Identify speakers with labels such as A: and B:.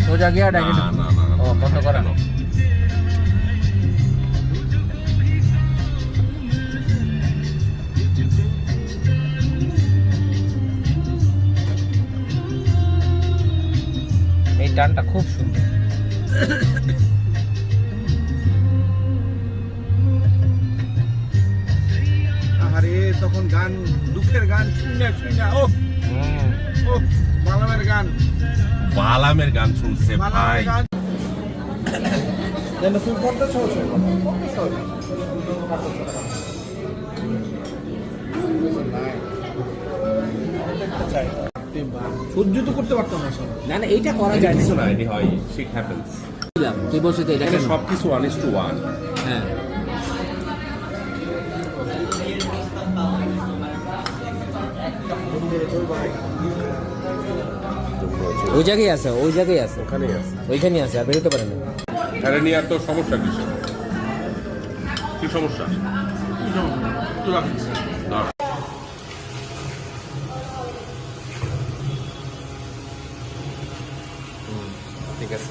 A: সোজা গিয়া ডাইকে
B: না না না
A: ও বন্ধ করা
B: কেন?
A: এই টানটা খুব সুন্দর।
C: আরে তখন গান, দুঃখের গান শুনে ও ও বালামের গান,
B: বালামের গান শুনছে ভাই।
C: বালামের গান যেন তুমি পর্দা সহজ সহ্য তো করতে পারতাম না সব।
A: না না এইটা করা যায় না।
B: কিছু না, এটি হয়, শিট হ্যাপেন্স।
A: তুই বলছিস তো এটা
B: এখানে
A: কেন?
B: সবকিছু 1:1।
A: হ্যাঁ ওই জায়গায় আছে, ওই জায়গায় আছে,
B: ওখানেই আছে।
A: ওইখানেই আছে, আর বেরোতে পারে না।
B: আরে নিয়ে এত সমস্যা কিসে? কি সমস্যা? দাঁড়া।
A: ঠিক আছে।